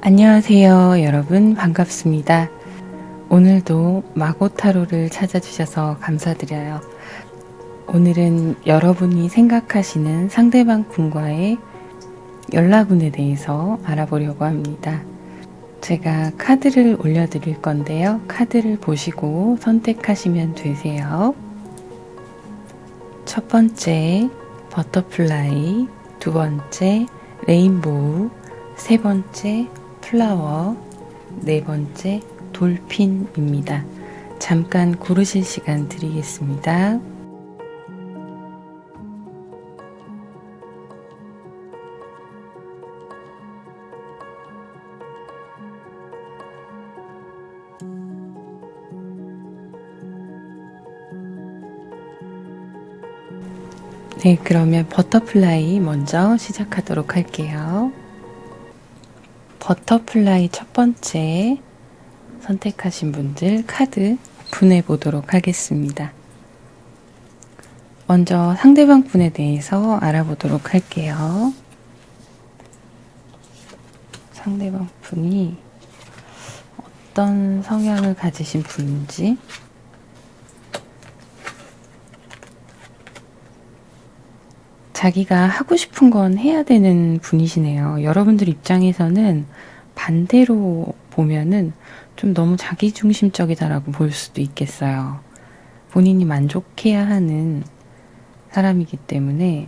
안녕하세요, 여러분. 반갑습니다. 오늘도 마고타로를 찾아주셔서 감사드려요. 오늘은 여러분이 생각하시는 상대방 분과의 연락운에 대해서 알아보려고 합니다. 제가 카드를 올려드릴 건데요. 카드를 보시고 선택하시면 되세요. 첫 번째, 버터플라이, 두 번째, 레인보우, 세 번째, 플라워, 네 번째, 돌핀입니다. 잠깐 고르실 시간 드리겠습니다. 네, 그러면 버터플라이 먼저 시작하도록 할게요. 버터플라이 첫 번째 선택하신 분들 카드 오픈해 보도록 하겠습니다. 먼저 상대방 분에 대해서 알아보도록 할게요. 상대방 분이 어떤 성향을 가지신 분인지, 자기가 하고 싶은 건 해야 되는 분이시네요. 여러분들 입장에서는 반대로 보면은 좀 너무 자기중심적이다라고 볼 수도 있겠어요. 본인이 만족해야 하는 사람이기 때문에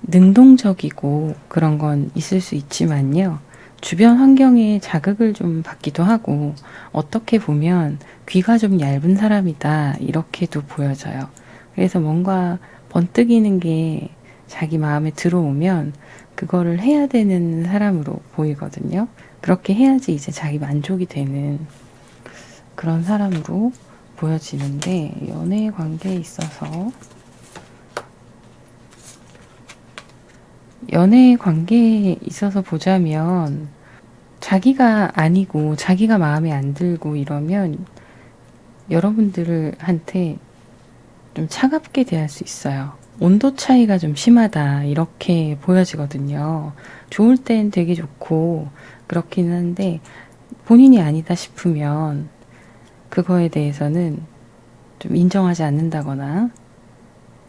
능동적이고 그런 건 있을 수 있지만요. 주변 환경에 자극을 좀 받기도 하고 어떻게 보면 귀가 좀 얇은 사람이다 이렇게도 보여져요. 그래서 뭔가 번뜩이는 게 자기 마음에 들어오면 그거를 해야 되는 사람으로 보이거든요. 그렇게 해야지 이제 자기 만족이 되는 그런 사람으로 보여지는데, 연애 관계에 있어서 연애 관계에 있어서 보자면 자기가 아니고 자기가 마음에 안 들고 이러면 여러분들한테 좀 차갑게 대할 수 있어요. 온도 차이가 좀 심하다 이렇게 보여지거든요. 좋을 땐 되게 좋고 그렇기는 한데 본인이 아니다 싶으면 그거에 대해서는 좀 인정하지 않는다거나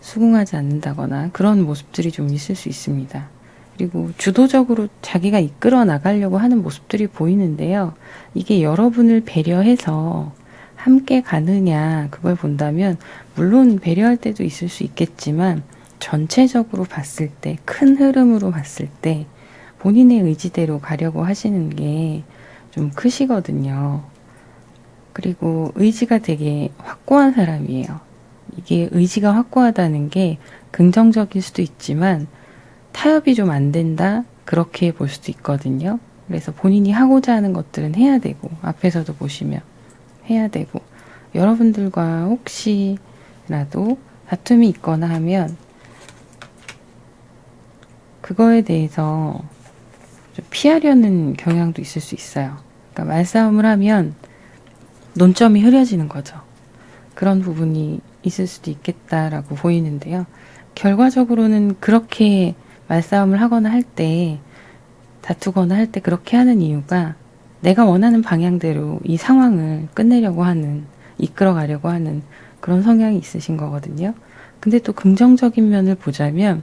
수긍하지 않는다거나 그런 모습들이 좀 있을 수 있습니다. 그리고 주도적으로 자기가 이끌어 나가려고 하는 모습들이 보이는데요. 이게 여러분을 배려해서 함께 가느냐 그걸 본다면 물론 배려할 때도 있을 수 있겠지만 전체적으로 봤을 때, 큰 흐름으로 봤을 때 본인의 의지대로 가려고 하시는 게 좀 크시거든요. 그리고 의지가 되게 확고한 사람이에요. 이게 의지가 확고하다는 게 긍정적일 수도 있지만 타협이 좀 안 된다 그렇게 볼 수도 있거든요. 그래서 본인이 하고자 하는 것들은 해야 되고, 앞에서도 보시면 해야 되고, 여러분들과 혹시라도 다툼이 있거나 하면 그거에 대해서 좀 피하려는 경향도 있을 수 있어요. 그러니까 말싸움을 하면 논점이 흐려지는 거죠. 그런 부분이 있을 수도 있겠다라고 보이는데요. 결과적으로는 그렇게 말싸움을 하거나 할 때, 다투거나 할 때 그렇게 하는 이유가 내가 원하는 방향대로 이 상황을 끝내려고 하는, 이끌어가려고 하는 그런 성향이 있으신 거거든요. 근데 또 긍정적인 면을 보자면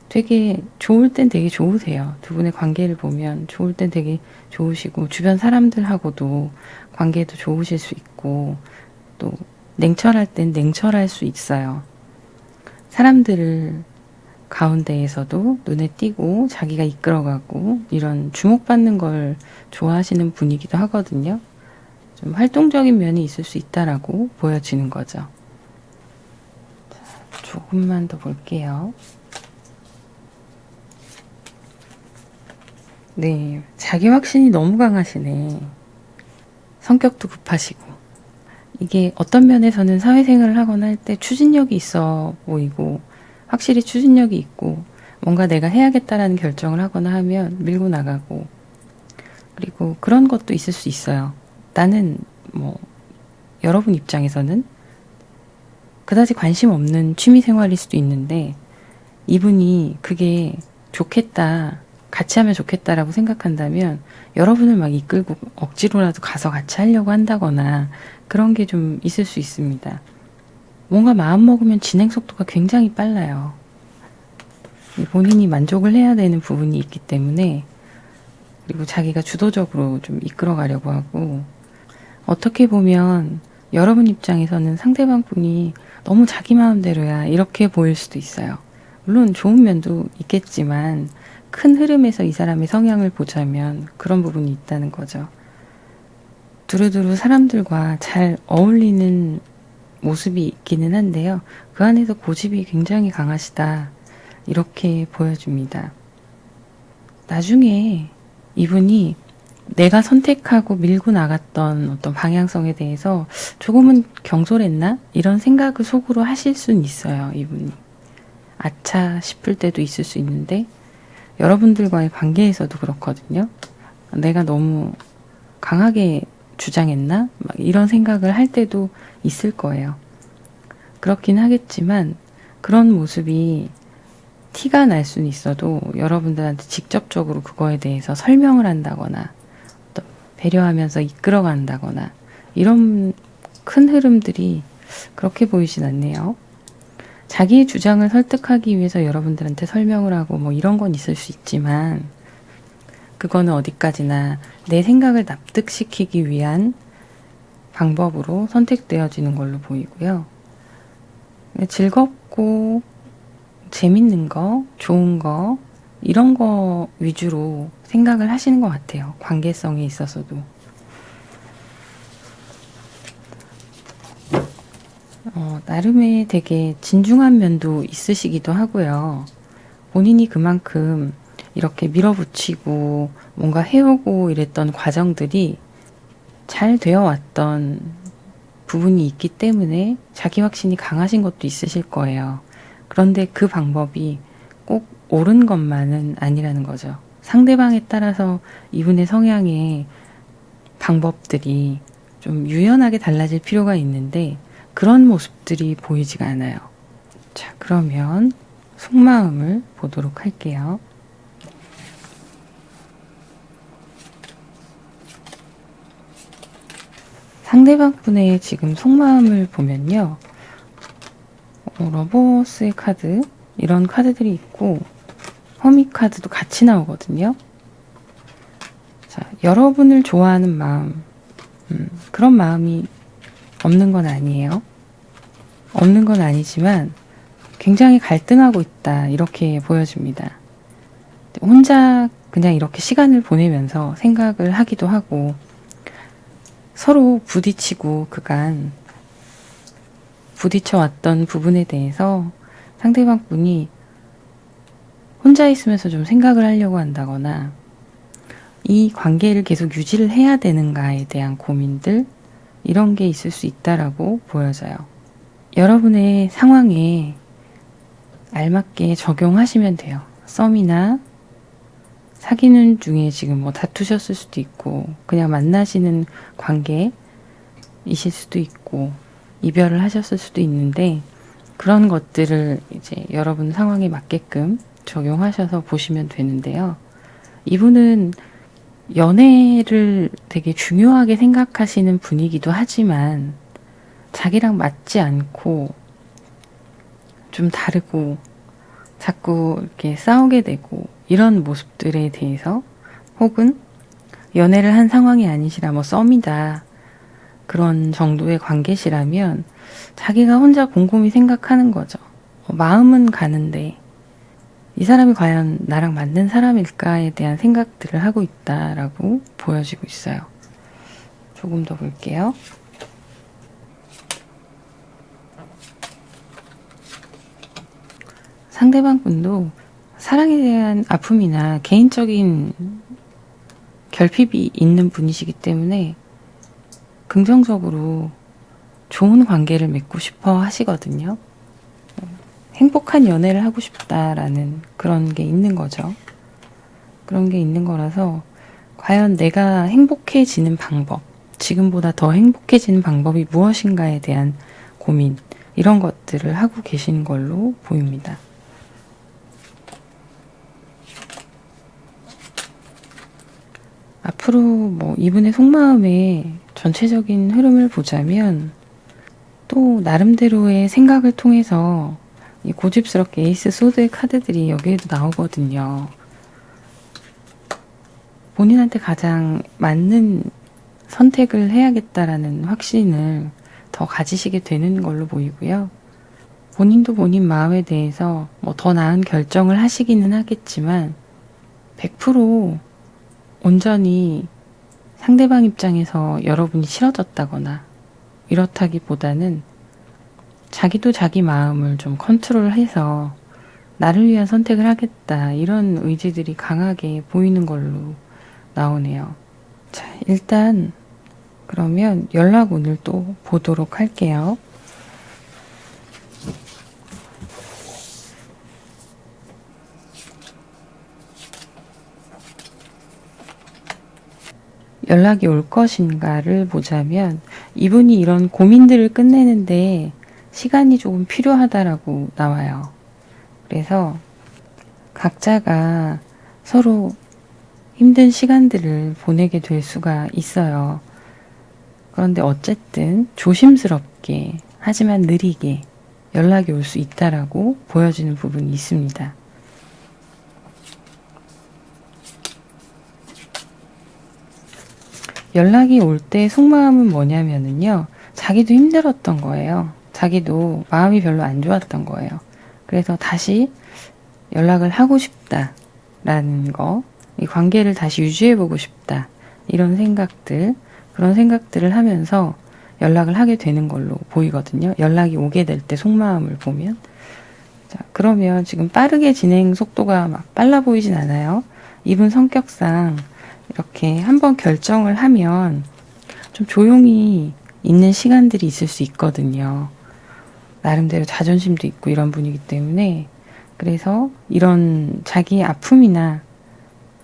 되게 좋을 땐 되게 좋으세요. 두 분의 관계를 보면 좋을 땐 되게 좋으시고 주변 사람들하고도 관계도 좋으실 수 있고 또 냉철할 땐 냉철할 수 있어요. 사람들 가운데에서도 눈에 띄고 자기가 이끌어가고 이런 주목받는 걸 좋아하시는 분이기도 하거든요. 좀 활동적인 면이 있을 수 있다라고 보여지는 거죠. 자, 조금만 더 볼게요. 네, 자기 확신이 너무 강하시네. 성격도 급하시고. 이게 어떤 면에서는 사회생활을 하거나 할 때 추진력이 있어 보이고 확실히 추진력이 있고 뭔가 내가 해야겠다라는 결정을 하거나 하면 밀고 나가고, 그리고 그런 것도 있을 수 있어요. 나는 여러분 입장에서는 그다지 관심 없는 취미 생활일 수도 있는데 이분이 그게 좋겠다 같이 하면 좋겠다라고 생각한다면 여러분을 막 이끌고 억지로라도 가서 같이 하려고 한다거나 그런 게 좀 있을 수 있습니다. 뭔가 마음먹으면 진행 속도가 굉장히 빨라요. 본인이 만족을 해야 되는 부분이 있기 때문에, 그리고 자기가 주도적으로 좀 이끌어 가려고 하고, 어떻게 보면 여러분 입장에서는 상대방 분이 너무 자기 마음대로야 이렇게 보일 수도 있어요. 물론 좋은 면도 있겠지만 큰 흐름에서 이 사람의 성향을 보자면 그런 부분이 있다는 거죠. 두루두루 사람들과 잘 어울리는 모습이 있기는 한데요. 그 안에서 고집이 굉장히 강하시다 이렇게 보여줍니다. 나중에 이분이 내가 선택하고 밀고 나갔던 어떤 방향성에 대해서 조금은 경솔했나? 이런 생각을 속으로 하실 수는 있어요, 이분이. 아차 싶을 때도 있을 수 있는데, 여러분들과의 관계에서도 그렇거든요. 내가 너무 강하게 주장했나? 막 이런 생각을 할 때도 있을 거예요. 그렇긴 하겠지만, 그런 모습이 티가 날 수는 있어도 여러분들한테 직접적으로 그거에 대해서 설명을 한다거나, 배려하면서 이끌어간다거나 이런 큰 흐름들이 그렇게 보이진 않네요. 자기의 주장을 설득하기 위해서 여러분들한테 설명을 하고 뭐 이런 건 있을 수 있지만 그거는 어디까지나 내 생각을 납득시키기 위한 방법으로 선택되어지는 걸로 보이고요. 즐겁고 재밌는 거, 좋은 거 이런 거 위주로 생각을 하시는 것 같아요. 관계성에 있어서도. 나름의 되게 진중한 면도 있으시기도 하고요. 본인이 그만큼 이렇게 밀어붙이고 뭔가 해오고 이랬던 과정들이 잘 되어 왔던 부분이 있기 때문에 자기 확신이 강하신 것도 있으실 거예요. 그런데 그 방법이 꼭 옳은 것만은 아니라는 거죠. 상대방에 따라서 이분의 성향의 방법들이 좀 유연하게 달라질 필요가 있는데 그런 모습들이 보이지가 않아요. 자, 그러면 속마음을 보도록 할게요. 상대방 분의 지금 속마음을 보면요. 러버스의 카드, 이런 카드들이 있고 허미 카드도 같이 나오거든요. 자, 여러분을 좋아하는 마음, 그런 마음이 없는 건 아니에요. 없는 건 아니지만 굉장히 갈등하고 있다 이렇게 보여집니다. 혼자 그냥 이렇게 시간을 보내면서 생각을 하기도 하고 서로 부딪히고 그간 부딪혀 왔던 부분에 대해서 상대방 분이 혼자 있으면서 좀 생각을 하려고 한다거나 이 관계를 계속 유지를 해야 되는가에 대한 고민들 이런 게 있을 수 있다라고 보여져요. 여러분의 상황에 알맞게 적용하시면 돼요. 썸이나 사귀는 중에 지금 뭐 다투셨을 수도 있고 그냥 만나시는 관계이실 수도 있고 이별을 하셨을 수도 있는데 그런 것들을 이제 여러분 상황에 맞게끔 적용하셔서 보시면 되는데요. 이분은 연애를 되게 중요하게 생각하시는 분이기도 하지만 자기랑 맞지 않고 좀 다르고 자꾸 이렇게 싸우게 되고 이런 모습들에 대해서 혹은 연애를 한 상황이 아니시라 뭐 썸이다 그런 정도의 관계시라면 자기가 혼자 곰곰이 생각하는 거죠. 마음은 가는데 이 사람이 과연 나랑 맞는 사람일까에 대한 생각들을 하고 있다라고 보여지고 있어요. 조금 더 볼게요. 상대방 분도 사랑에 대한 아픔이나 개인적인 결핍이 있는 분이시기 때문에 긍정적으로 좋은 관계를 맺고 싶어 하시거든요. 행복한 연애를 하고 싶다라는 그런 게 있는 거죠. 그런 게 있는 거라서 과연 내가 행복해지는 방법, 지금보다 더 행복해지는 방법이 무엇인가에 대한 고민, 이런 것들을 하고 계신 걸로 보입니다. 앞으로 뭐 이분의 속마음의 전체적인 흐름을 보자면 또 나름대로의 생각을 통해서 이 고집스럽게 에이스 소드의 카드들이 여기에도 나오거든요. 본인한테 가장 맞는 선택을 해야겠다라는 확신을 더 가지시게 되는 걸로 보이고요. 본인도 본인 마음에 대해서 뭐 더 나은 결정을 하시기는 하겠지만 100% 온전히 상대방 입장에서 여러분이 싫어졌다거나 이렇다기보다는 자기도 자기 마음을 좀 컨트롤해서 나를 위한 선택을 하겠다 이런 의지들이 강하게 보이는 걸로 나오네요. 자, 일단 그러면 연락운을 또 보도록 할게요. 연락이 올 것인가를 보자면 이분이 이런 고민들을 끝내는데 시간이 조금 필요하다라고 나와요. 그래서 각자가 서로 힘든 시간들을 보내게 될 수가 있어요. 그런데 어쨌든 조심스럽게 하지만 느리게 연락이 올 수 있다라고 보여지는 부분이 있습니다. 연락이 올 때 속마음은 뭐냐면요. 자기도 힘들었던 거예요. 자기도 마음이 별로 안 좋았던 거예요. 그래서 다시 연락을 하고 싶다라는 거, 이 관계를 다시 유지해보고 싶다. 이런 생각들, 그런 생각들을 하면서 연락을 하게 되는 걸로 보이거든요. 연락이 오게 될 때 속마음을 보면. 자, 그러면 지금 빠르게 진행 속도가 막 빨라 보이진 않아요. 이분 성격상 이렇게 한번 결정을 하면 좀 조용히 있는 시간들이 있을 수 있거든요. 나름대로 자존심도 있고 이런 분이기 때문에 그래서 이런 자기의 아픔이나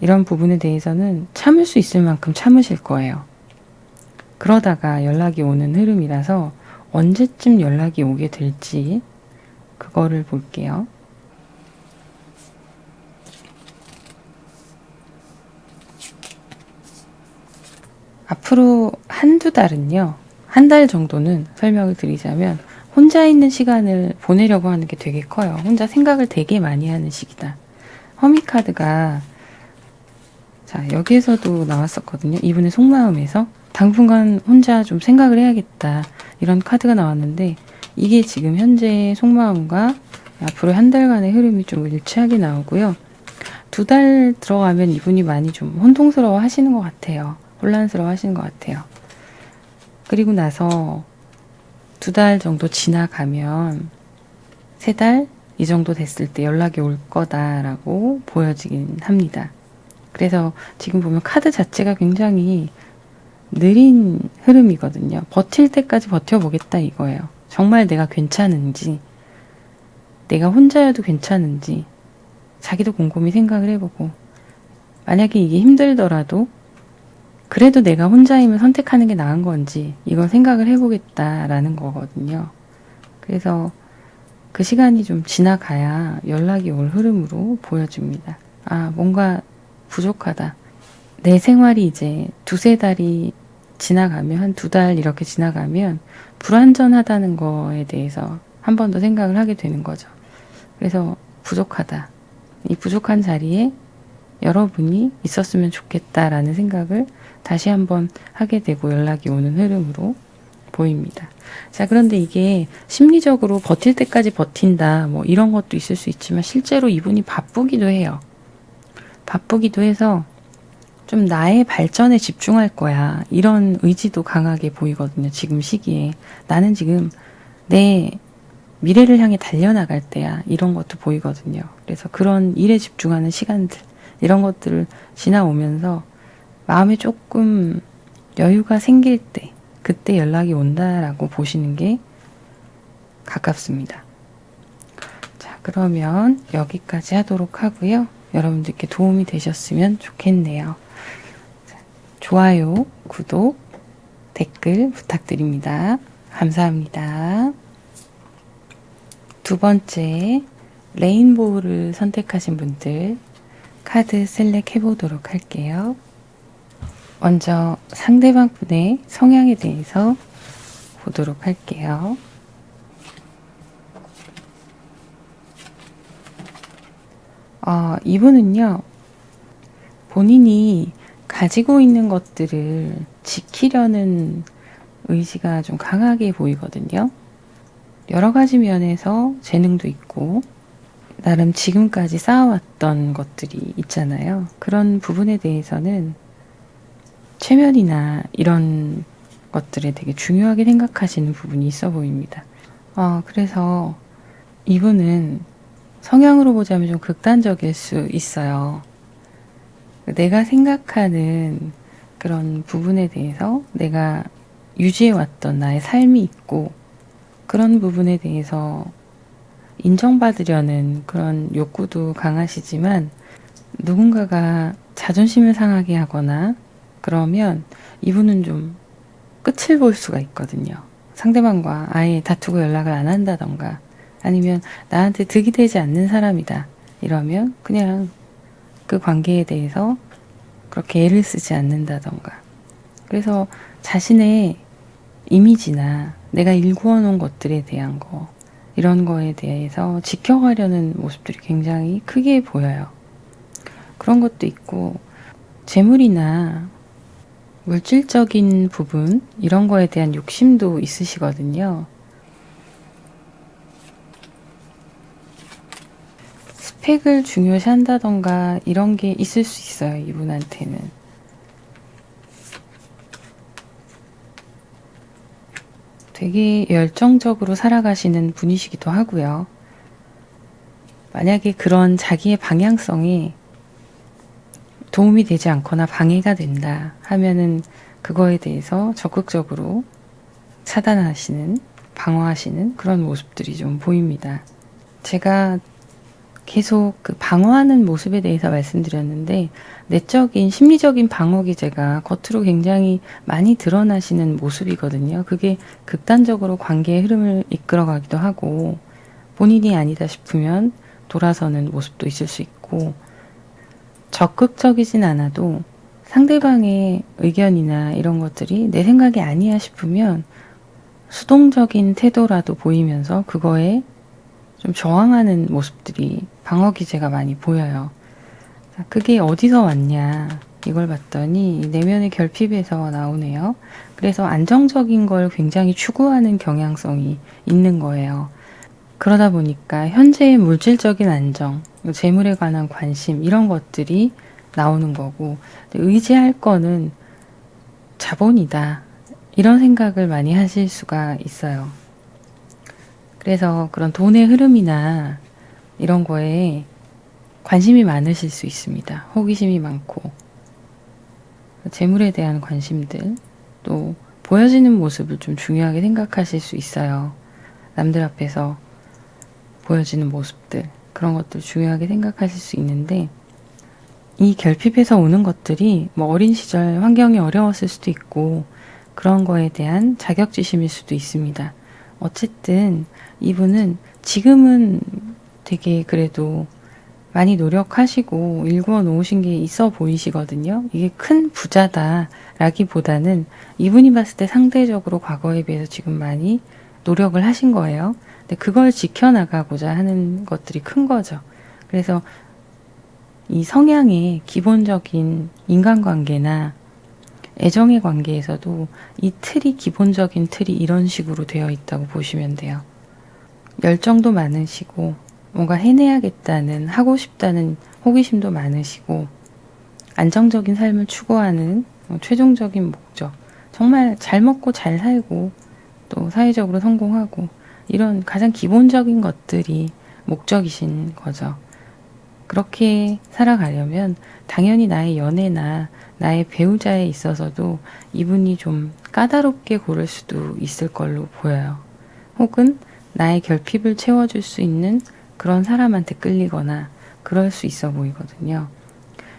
이런 부분에 대해서는 참을 수 있을 만큼 참으실 거예요. 그러다가 연락이 오는 흐름이라서 언제쯤 연락이 오게 될지 그거를 볼게요. 앞으로 한두 달은요, 한 달 정도는 설명을 드리자면 혼자 있는 시간을 보내려고 하는 게 되게 커요. 혼자 생각을 되게 많이 하는 시기다. 허미카드가 자, 여기에서도 나왔었거든요. 이분의 속마음에서 당분간 혼자 좀 생각을 해야겠다. 이런 카드가 나왔는데 이게 지금 현재 속마음과 앞으로 한 달간의 흐름이 좀 일치하게 나오고요. 2달 들어가면 이분이 많이 좀 혼동스러워 하시는 것 같아요. 혼란스러워 하시는 것 같아요. 그리고 나서 2달 정도 지나가면 3달 이 정도 됐을 때 연락이 올 거다라고 보여지긴 합니다. 그래서 지금 보면 카드 자체가 굉장히 느린 흐름이거든요. 버틸 때까지 버텨보겠다 이거예요. 정말 내가 괜찮은지, 내가 혼자여도 괜찮은지 자기도 곰곰이 생각을 해보고 만약에 이게 힘들더라도 그래도 내가 혼자이면 선택하는 게 나은 건지 이걸 생각을 해보겠다라는 거거든요. 그래서 그 시간이 좀 지나가야 연락이 올 흐름으로 보여집니다. 아, 뭔가 부족하다. 내 생활이 이제 2-3달이 지나가면, 한 2달 이렇게 지나가면 불완전하다는 거에 대해서 한 번 더 생각을 하게 되는 거죠. 그래서 부족하다. 이 부족한 자리에 여러분이 있었으면 좋겠다라는 생각을 다시 한번 하게 되고 연락이 오는 흐름으로 보입니다. 자, 그런데 이게 심리적으로 버틸 때까지 버틴다, 뭐 이런 것도 있을 수 있지만 실제로 이분이 바쁘기도 해요. 바쁘기도 해서 좀 나의 발전에 집중할 거야. 이런 의지도 강하게 보이거든요. 지금 시기에. 나는 지금 내 미래를 향해 달려나갈 때야. 이런 것도 보이거든요. 그래서 그런 일에 집중하는 시간들, 이런 것들을 지나오면서 마음에 조금 여유가 생길 때, 그때 연락이 온다라고 보시는 게 가깝습니다. 자, 그러면 여기까지 하도록 하고요. 여러분들께 도움이 되셨으면 좋겠네요. 자, 좋아요, 구독, 댓글 부탁드립니다. 감사합니다. 2번째, 레인보우를 선택하신 분들 카드 셀렉 해보도록 할게요. 먼저 상대방 분의 성향에 대해서 보도록 할게요. 이분은요, 본인이 가지고 있는 것들을 지키려는 의지가 좀 강하게 보이거든요. 여러 가지 면에서 재능도 있고, 나름 지금까지 쌓아왔던 것들이 있잖아요. 그런 부분에 대해서는 체면이나 이런 것들에 되게 중요하게 생각하시는 부분이 있어 보입니다. 그래서 이분은 성향으로 보자면 좀 극단적일 수 있어요. 내가 생각하는 그런 부분에 대해서 내가 유지해왔던 나의 삶이 있고, 그런 부분에 대해서 인정받으려는 그런 욕구도 강하시지만, 누군가가 자존심을 상하게 하거나 그러면 이분은 좀 끝을 볼 수가 있거든요. 상대방과 아예 다투고 연락을 안 한다던가, 아니면 나한테 득이 되지 않는 사람이다 이러면 그냥 그 관계에 대해서 그렇게 애를 쓰지 않는다던가. 그래서 자신의 이미지나 내가 일구어 놓은 것들에 대한 거, 이런 거에 대해서 지켜가려는 모습들이 굉장히 크게 보여요. 그런 것도 있고, 재물이나 물질적인 부분, 이런 거에 대한 욕심도 있으시거든요. 스펙을 중요시 한다던가 이런 게 있을 수 있어요, 이분한테는. 되게 열정적으로 살아가시는 분이시기도 하고요. 만약에 그런 자기의 방향성에 도움이 되지 않거나 방해가 된다 하면은 그거에 대해서 적극적으로 차단하시는, 방어하시는 그런 모습들이 좀 보입니다. 제가 계속 그 방어하는 모습에 대해서 말씀드렸는데, 내적인 심리적인 방어 기제가 겉으로 굉장히 많이 드러나시는 모습이거든요. 그게 극단적으로 관계의 흐름을 이끌어가기도 하고, 본인이 아니다 싶으면 돌아서는 모습도 있을 수 있고, 적극적이진 않아도 상대방의 의견이나 이런 것들이 내 생각이 아니야 싶으면 수동적인 태도라도 보이면서 그거에 좀 저항하는 모습들이 방어 기제가 많이 보여요. 그게 어디서 왔냐 이걸 봤더니 내면의 결핍에서 나오네요. 그래서 안정적인 걸 굉장히 추구하는 경향성이 있는 거예요. 그러다 보니까 현재의 물질적인 안정, 재물에 관한 관심 이런 것들이 나오는 거고, 의지할 거는 자본이다 이런 생각을 많이 하실 수가 있어요. 그래서 그런 돈의 흐름이나 이런 거에 관심이 많으실 수 있습니다. 호기심이 많고, 재물에 대한 관심들, 또 보여지는 모습을 좀 중요하게 생각하실 수 있어요. 남들 앞에서 보여지는 모습들, 그런 것들 중요하게 생각하실 수 있는데, 이 결핍에서 오는 것들이 뭐 어린 시절 환경이 어려웠을 수도 있고, 그런 거에 대한 자격지심일 수도 있습니다. 어쨌든 이분은 지금은 되게 그래도 많이 노력하시고 일구어 놓으신 게 있어 보이시거든요. 이게 큰 부자다라기보다는 이분이 봤을 때 상대적으로 과거에 비해서 지금 많이 노력을 하신 거예요. 근데 그걸 지켜나가고자 하는 것들이 큰 거죠. 그래서 이 성향의 기본적인 인간관계나 애정의 관계에서도 이 틀이, 기본적인 틀이 이런 식으로 되어 있다고 보시면 돼요. 열정도 많으시고, 뭔가 해내야겠다는, 하고 싶다는 호기심도 많으시고, 안정적인 삶을 추구하는 최종적인 목적. 정말 잘 먹고 잘 살고, 또 사회적으로 성공하고, 이런 가장 기본적인 것들이 목적이신 거죠. 그렇게 살아가려면 당연히 나의 연애나 나의 배우자에 있어서도 이분이 좀 까다롭게 고를 수도 있을 걸로 보여요. 혹은 나의 결핍을 채워줄 수 있는 그런 사람한테 끌리거나 그럴 수 있어 보이거든요.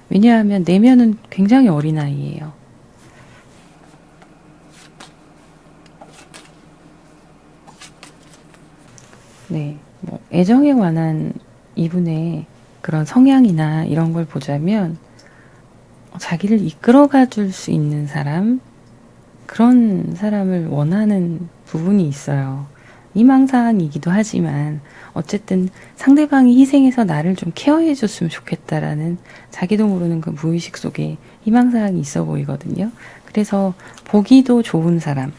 왜냐하면 내면은 굉장히 어린아이예요. 네, 뭐 애정에 관한 이분의 그런 성향이나 이런 걸 보자면 자기를 이끌어가 줄 수 있는 사람, 그런 사람을 원하는 부분이 있어요. 희망사항이기도 하지만 어쨌든 상대방이 희생해서 나를 좀 케어해 줬으면 좋겠다라는 자기도 모르는 그 무의식 속에 희망사항이 있어 보이거든요. 그래서 보기도 좋은 사람,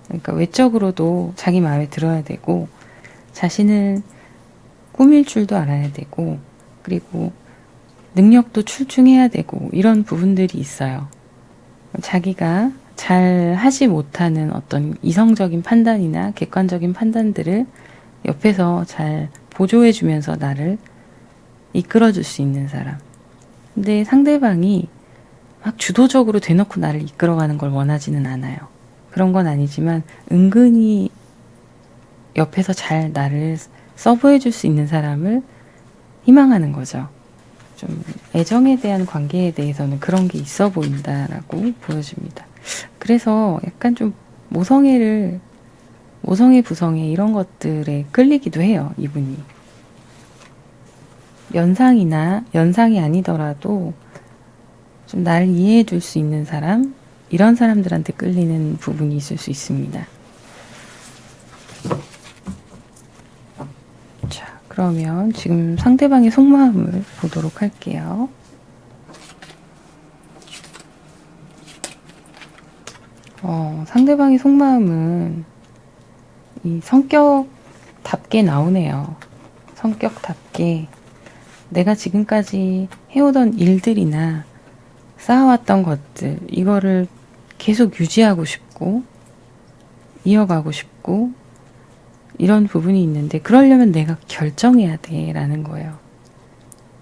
그러니까 외적으로도 자기 마음에 들어야 되고 자신을 꾸밀 줄도 알아야 되고 그리고 능력도 출중해야 되고 이런 부분들이 있어요. 자기가 잘 하지 못하는 어떤 이성적인 판단이나 객관적인 판단들을 옆에서 잘 보조해 주면서 나를 이끌어 줄 수 있는 사람. 근데 상대방이 막 주도적으로 대놓고 나를 이끌어가는 걸 원하지는 않아요. 그런 건 아니지만 은근히 옆에서 잘 나를 서브해 줄 수 있는 사람을 희망하는 거죠. 좀 애정에 대한 관계에 대해서는 그런 게 있어 보인다라고 보여집니다. 그래서 약간 좀 모성애 부성애 이런 것들에 끌리기도 해요, 이분이. 연상이 아니더라도 좀 나를 이해해 줄 수 있는 사람, 이런 사람들한테 끌리는 부분이 있을 수 있습니다. 자, 그러면 지금 상대방의 속마음을 보도록 할게요. 상대방의 속마음은 이 성격답게 나오네요. 성격답게 내가 지금까지 해오던 일들이나 쌓아왔던 것들, 이거를 계속 유지하고 싶고 이어가고 싶고 이런 부분이 있는데 그러려면 내가 결정해야 돼 라는 거예요.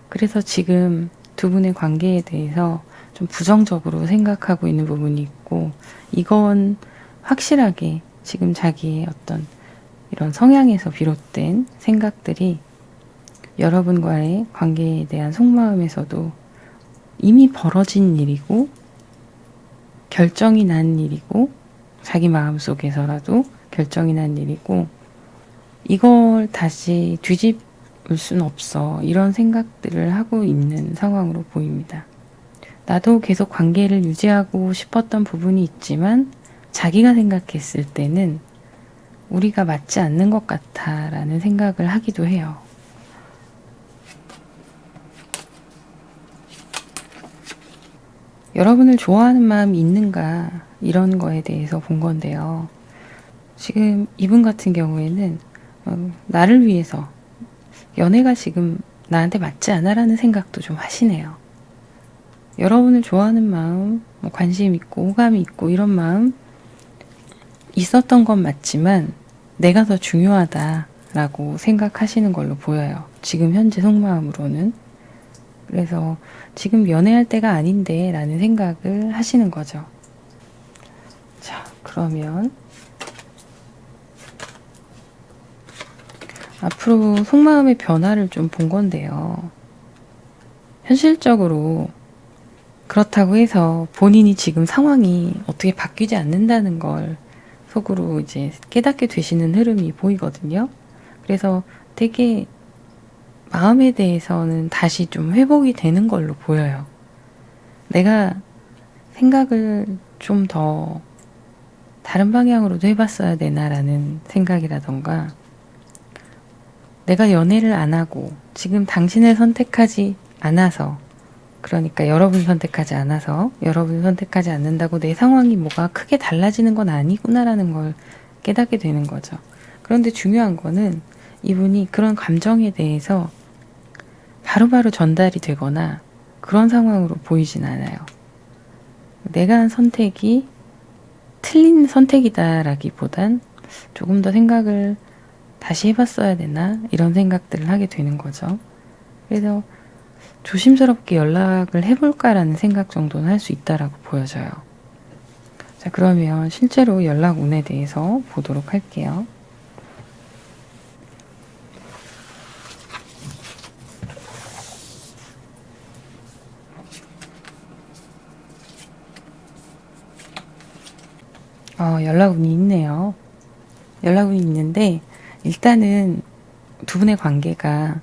그래서 지금 두 분의 관계에 대해서 좀 부정적으로 생각하고 있는 부분이 있고 이건 확실하게 지금 자기의 어떤 이런 성향에서 비롯된 생각들이 여러분과의 관계에 대한 속마음에서도 이미 벌어진 일이고 결정이 난 일이고 자기 마음속에서라도 결정이 난 일이고 이걸 다시 뒤집을 순 없어 이런 생각들을 하고 있는 상황으로 보입니다. 나도 계속 관계를 유지하고 싶었던 부분이 있지만 자기가 생각했을 때는 우리가 맞지 않는 것 같아 라는 생각을 하기도 해요. 여러분을 좋아하는 마음이 있는가 이런 거에 대해서 본 건데요. 지금 이분 같은 경우에는 나를 위해서 연애가 지금 나한테 맞지 않아 라는 생각도 좀 하시네요. 여러분을 좋아하는 마음, 관심 있고 호감이 있고 이런 마음 있었던 건 맞지만 내가 더 중요하다라고 생각하시는 걸로 보여요. 지금 현재 속마음으로는. 그래서 지금 연애할 때가 아닌데 라는 생각을 하시는 거죠. 자, 그러면 앞으로 속마음의 변화를 좀 본 건데요. 현실적으로 그렇다고 해서 본인이 지금 상황이 어떻게 바뀌지 않는다는 걸 속으로 이제 깨닫게 되시는 흐름이 보이거든요. 그래서 되게 마음에 대해서는 다시 좀 회복이 되는 걸로 보여요. 내가 생각을 좀 더 다른 방향으로도 해봤어야 되나라는 생각이라던가 내가 연애를 안 하고 지금 당신을 선택하지 않아서 그러니까 여러분 선택하지 않아서 여러분 선택하지 않는다고 내 상황이 뭐가 크게 달라지는 건 아니구나라는 걸 깨닫게 되는 거죠. 그런데 중요한 거는 이분이 그런 감정에 대해서 바로바로 전달이 되거나 그런 상황으로 보이진 않아요. 내가 한 선택이 틀린 선택이다라기보단 조금 더 생각을 다시 해봤어야 되나 이런 생각들을 하게 되는 거죠. 그래서 조심스럽게 연락을 해볼까라는 생각 정도는 할 수 있다라고 보여져요. 자, 그러면 실제로 연락 운에 대해서 보도록 할게요. 연락 운이 있네요. 연락 운이 있는데 일단은 두 분의 관계가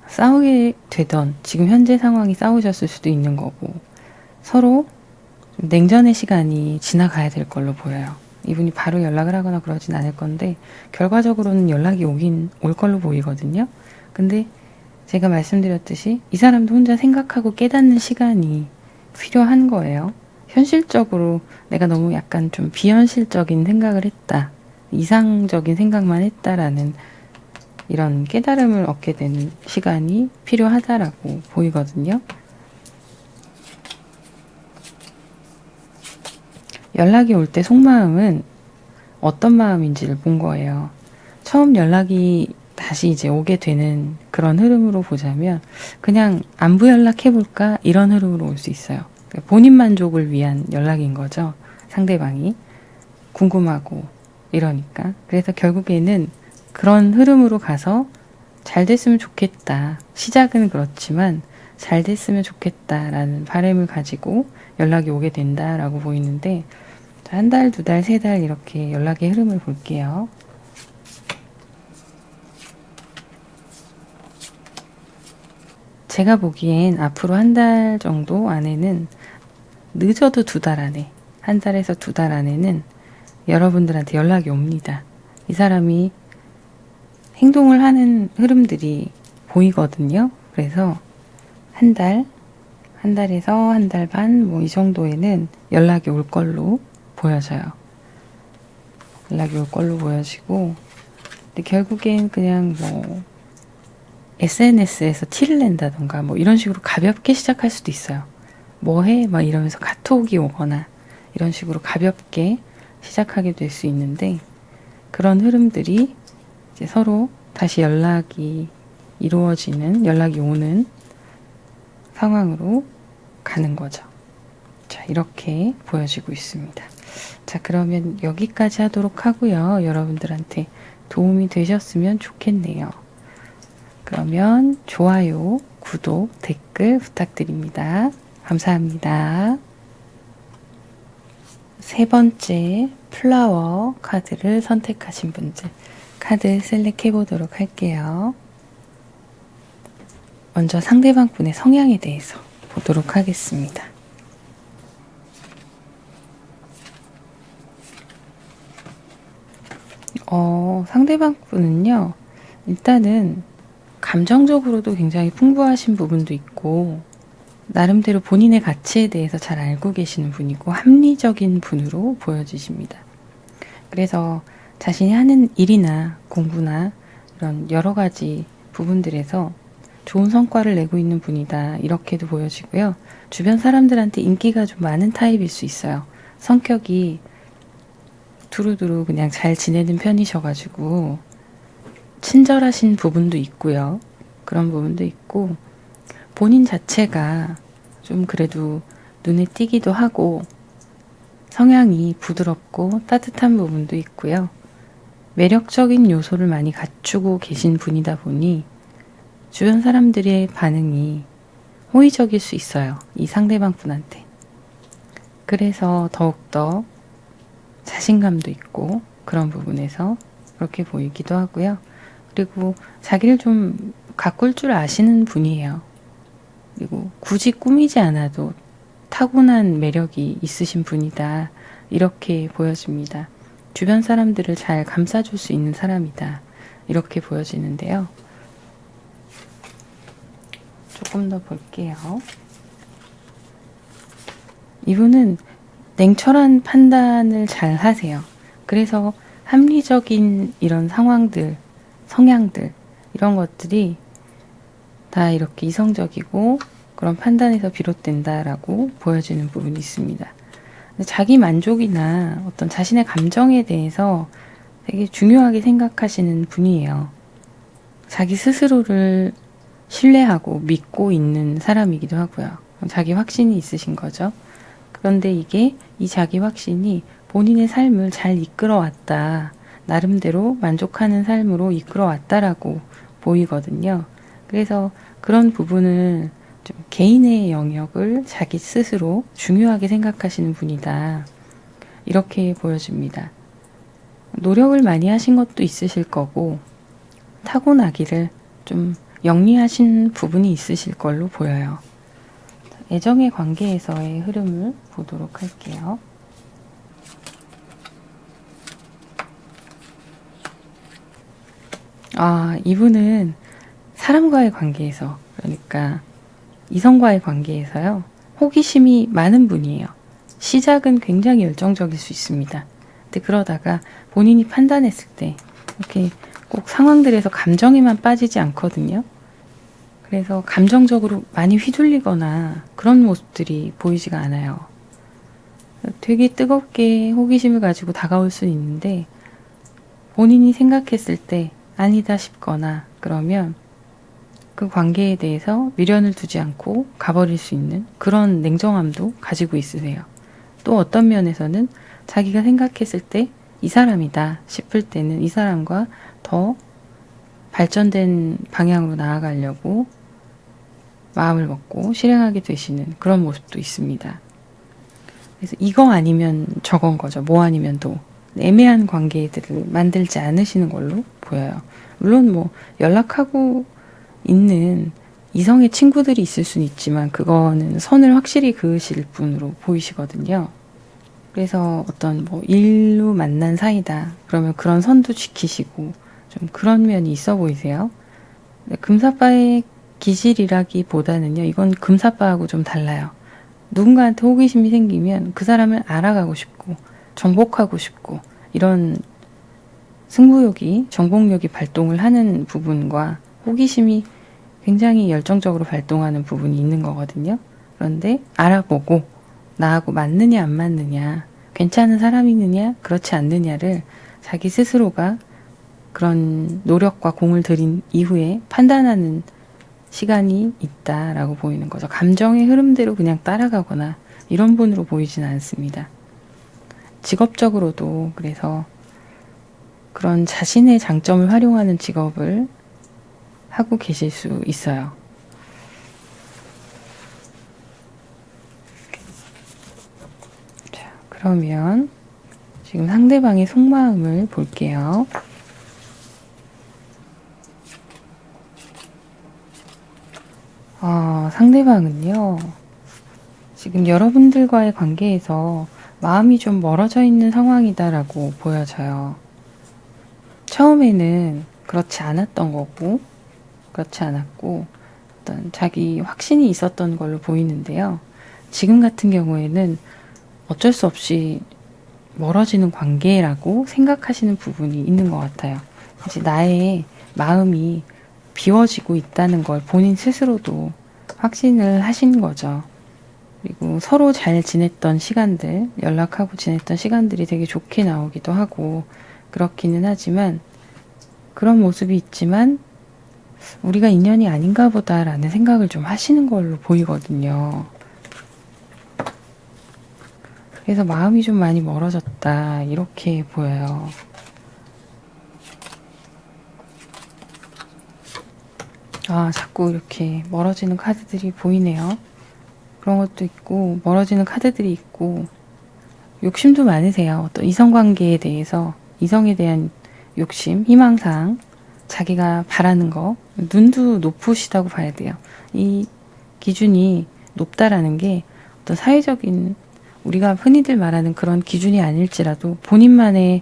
싸우게 되던 지금 현재 상황이 싸우셨을 수도 있는 거고 서로 좀 냉전의 시간이 지나가야 될 걸로 보여요. 이분이 바로 연락을 하거나 그러진 않을 건데 결과적으로는 연락이 올 걸로 보이거든요. 근데 제가 말씀드렸듯이 이 사람도 혼자 생각하고 깨닫는 시간이 필요한 거예요. 현실적으로 내가 너무 약간 좀 비현실적인 생각을 했다. 이상적인 생각만 했다라는 이런 깨달음을 얻게 되는 시간이 필요하다라고 보이거든요. 연락이 올 때 속마음은 어떤 마음인지를 본 거예요. 처음 연락이 다시 이제 오게 되는 그런 흐름으로 보자면 그냥 안부 연락해볼까 이런 흐름으로 올 수 있어요. 본인 만족을 위한 연락인 거죠. 상대방이 궁금하고 이러니까. 그래서 결국에는 그런 흐름으로 가서 잘 됐으면 좋겠다. 시작은 그렇지만 잘 됐으면 좋겠다라는 바람을 가지고 연락이 오게 된다라고 보이는데 한 달, 두 달, 세 달 이렇게 연락의 흐름을 볼게요. 제가 보기엔 앞으로 한 달 정도 안에는 늦어도 두 달 안에, 한 달에서 두 달 안에는 여러분들한테 연락이 옵니다. 이 사람이 행동을 하는 흐름들이 보이거든요. 그래서 한 달에서 한 달 반, 뭐 이 정도에는 연락이 올 걸로 보여져요. 연락이 올 걸로 보여지고, 근데 결국엔 그냥 뭐, SNS에서 티를 낸다던가 뭐 이런 식으로 가볍게 시작할 수도 있어요. 뭐 해? 막 이러면서 카톡이 오거나 이런 식으로 가볍게 시작하게 될 수 있는데 그런 흐름들이 이제 서로 다시 연락이 이루어지는, 연락이 오는 상황으로 가는 거죠. 자, 이렇게 보여지고 있습니다. 자, 그러면 여기까지 하도록 하고요. 여러분들한테 도움이 되셨으면 좋겠네요. 그러면 좋아요, 구독, 댓글 부탁드립니다. 감사합니다. 세 번째 플라워 카드를 선택하신 분들 카드 셀렉해 보도록 할게요. 먼저 상대방 분의 성향에 대해서 보도록 하겠습니다. 상대방 분은요, 일단은 감정적으로도 굉장히 풍부하신 부분도 있고 나름대로 본인의 가치에 대해서 잘 알고 계시는 분이고 합리적인 분으로 보여지십니다. 그래서 자신이 하는 일이나 공부나 이런 여러 가지 부분들에서 좋은 성과를 내고 있는 분이다 이렇게도 보여지고요. 주변 사람들한테 인기가 좀 많은 타입일 수 있어요. 성격이 두루두루 그냥 잘 지내는 편이셔가지고 친절하신 부분도 있고요. 그런 부분도 있고 본인 자체가 좀 그래도 눈에 띄기도 하고 성향이 부드럽고 따뜻한 부분도 있고요. 매력적인 요소를 많이 갖추고 계신 분이다 보니 주변 사람들의 반응이 호의적일 수 있어요. 이 상대방 분한테. 그래서 더욱더 자신감도 있고 그런 부분에서 그렇게 보이기도 하고요. 그리고 자기를 좀 가꿀 줄 아시는 분이에요. 그리고 굳이 꾸미지 않아도 타고난 매력이 있으신 분이다. 이렇게 보여집니다. 주변 사람들을 잘 감싸줄 수 있는 사람이다. 이렇게 보여지는데요. 조금 더 볼게요. 이분은 냉철한 판단을 잘 하세요. 그래서 합리적인 이런 상황들, 성향들, 이런 것들이 다 이렇게 이성적이고 그런 판단에서 비롯된다라고 보여지는 부분이 있습니다. 자기 만족이나 어떤 자신의 감정에 대해서 되게 중요하게 생각하시는 분이에요. 자기 스스로를 신뢰하고 믿고 있는 사람이기도 하고요. 자기 확신이 있으신 거죠. 그런데 이게 이 자기 확신이 본인의 삶을 잘 이끌어왔다. 나름대로 만족하는 삶으로 이끌어왔다라고 보이거든요. 그래서 그런 부분을 좀 개인의 영역을 자기 스스로 중요하게 생각하시는 분이다. 이렇게 보여집니다. 노력을 많이 하신 것도 있으실 거고 타고나기를 좀 영리하신 부분이 있으실 걸로 보여요. 애정의 관계에서의 흐름을 보도록 할게요. 이분은 사람과의 관계에서, 그러니까 이성과의 관계에서요, 호기심이 많은 분이에요. 시작은 굉장히 열정적일 수 있습니다. 근데 그러다가 본인이 판단했을 때 이렇게 꼭 상황들에서 감정에만 빠지지 않거든요. 그래서 감정적으로 많이 휘둘리거나 그런 모습들이 보이지가 않아요. 되게 뜨겁게 호기심을 가지고 다가올 수는 있는데 본인이 생각했을 때 아니다 싶거나 그러면 그 관계에 대해서 미련을 두지 않고 가버릴 수 있는 그런 냉정함도 가지고 있으세요. 또 어떤 면에서는 자기가 생각했을 때 이 사람이다 싶을 때는 이 사람과 더 발전된 방향으로 나아가려고 마음을 먹고 실행하게 되시는 그런 모습도 있습니다. 그래서 이거 아니면 저건 거죠. 뭐 아니면 도. 애매한 관계들을 만들지 않으시는 걸로 보여요. 물론 뭐 연락하고 있는 이성의 친구들이 있을 수는 있지만 그거는 선을 확실히 그으실 분으로 보이시거든요. 그래서 어떤 뭐 일로 만난 사이다. 그러면 그런 선도 지키시고 좀 그런 면이 있어 보이세요. 금사빠의 기질이라기보다는요. 이건 금사빠하고 좀 달라요. 누군가한테 호기심이 생기면 그 사람을 알아가고 싶고 정복하고 싶고 이런 승부욕이, 정복력이 발동을 하는 부분과 호기심이 굉장히 열정적으로 발동하는 부분이 있는 거거든요. 그런데 알아보고 나하고 맞느냐 안 맞느냐, 괜찮은 사람이느냐 그렇지 않느냐를 자기 스스로가 그런 노력과 공을 들인 이후에 판단하는 시간이 있다라고 보이는 거죠. 감정의 흐름대로 그냥 따라가거나 이런 분으로 보이진 않습니다. 직업적으로도 그래서 그런 자신의 장점을 활용하는 직업을 하고 계실 수 있어요. 자, 그러면 지금 상대방의 속마음을 볼게요. 상대방은요, 지금 여러분들과의 관계에서 마음이 좀 멀어져 있는 상황이다라고 보여져요. 처음에는 그렇지 않았던 거고, 그렇지 않았고, 어떤 자기 확신이 있었던 걸로 보이는데요. 지금 같은 경우에는 어쩔 수 없이 멀어지는 관계라고 생각하시는 부분이 있는 것 같아요. 이제 나의 마음이 비워지고 있다는 걸 본인 스스로도 확신을 하신 거죠. 그리고 서로 잘 지냈던 시간들, 연락하고 지냈던 시간들이 되게 좋게 나오기도 하고 그렇기는 하지만 그런 모습이 있지만 우리가 인연이 아닌가 보다라는 생각을 좀 하시는 걸로 보이거든요. 그래서 마음이 좀 많이 멀어졌다 이렇게 보여요. 자꾸 이렇게 멀어지는 카드들이 보이네요. 그런 것도 있고 멀어지는 카드들이 있고 욕심도 많으세요. 어떤 이성관계에 대해서 이성에 대한 욕심, 희망사항, 자기가 바라는 거, 눈도 높으시다고 봐야 돼요. 이 기준이 높다라는 게 어떤 사회적인 우리가 흔히들 말하는 그런 기준이 아닐지라도 본인만의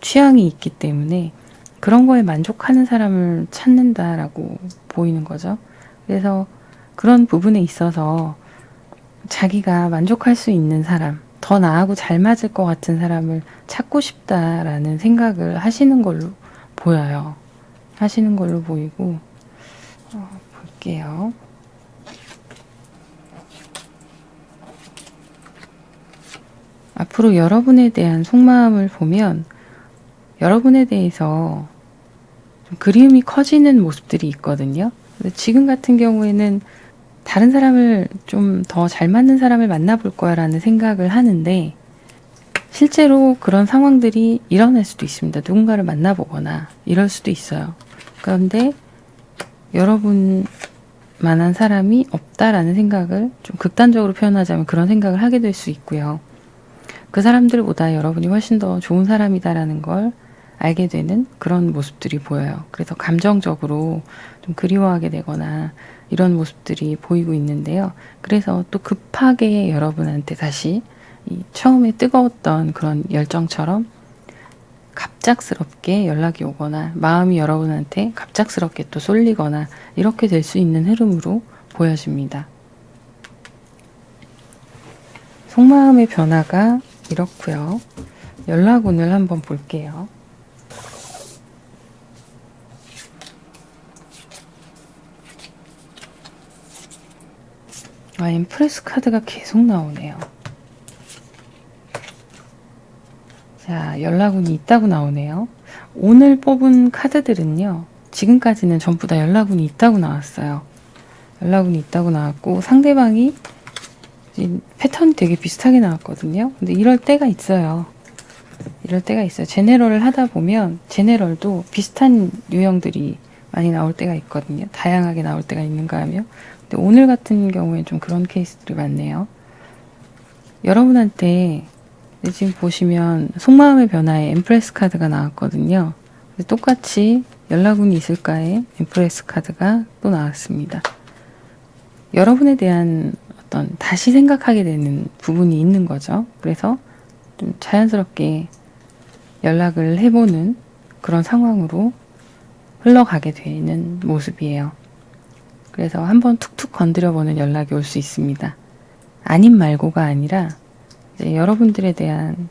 취향이 있기 때문에 그런 거에 만족하는 사람을 찾는다라고 보이는 거죠. 그래서 그런 부분에 있어서 자기가 만족할 수 있는 사람, 더 나하고 잘 맞을 것 같은 사람을 찾고 싶다라는 생각을 하시는 걸로 보여요. 하시는 걸로 보이고, 볼게요. 앞으로 여러분에 대한 속마음을 보면 여러분에 대해서 좀 그리움이 커지는 모습들이 있거든요. 근데 지금 같은 경우에는 다른 사람을 좀 더 잘 맞는 사람을 만나볼 거야 라는 생각을 하는데 실제로 그런 상황들이 일어날 수도 있습니다. 누군가를 만나보거나 이럴 수도 있어요. 그런데 여러분만한 사람이 없다라는 생각을 좀 극단적으로 표현하자면 그런 생각을 하게 될 수 있고요. 그 사람들보다 여러분이 훨씬 더 좋은 사람이다라는 걸 알게 되는 그런 모습들이 보여요. 그래서 감정적으로 좀 그리워하게 되거나 이런 모습들이 보이고 있는데요. 그래서 또 급하게 여러분한테 다시 이 처음에 뜨거웠던 그런 열정처럼 갑작스럽게 연락이 오거나 마음이 여러분한테 갑작스럽게 또 쏠리거나 이렇게 될 수 있는 흐름으로 보여집니다. 속마음의 변화가 이렇고요. 연락운을 한번 볼게요. 엠프레스 카드가 계속 나오네요. 자, 연락운이 있다고 나오네요. 오늘 뽑은 카드들은요, 지금까지는 전부 다 연락운이 있다고 나왔어요. 연락운이 있다고 나왔고, 상대방이 패턴이 되게 비슷하게 나왔거든요. 근데 이럴 때가 있어요. 이럴 때가 있어요. 제네럴을 하다 보면, 제네럴도 비슷한 유형들이 많이 나올 때가 있거든요. 다양하게 나올 때가 있는가 하면. 근데 오늘 같은 경우에 좀 그런 케이스들이 많네요. 여러분한테 지금 보시면 속마음의 변화에 엠프레스 카드가 나왔거든요. 똑같이 연락운이 있을까에 엠프레스 카드가 또 나왔습니다. 여러분에 대한 어떤 다시 생각하게 되는 부분이 있는 거죠. 그래서 좀 자연스럽게 연락을 해보는 그런 상황으로 흘러가게 되는 모습이에요. 그래서 한번 툭툭 건드려보는 연락이 올 수 있습니다. 아님 말고가 아니라 이제 여러분들에 대한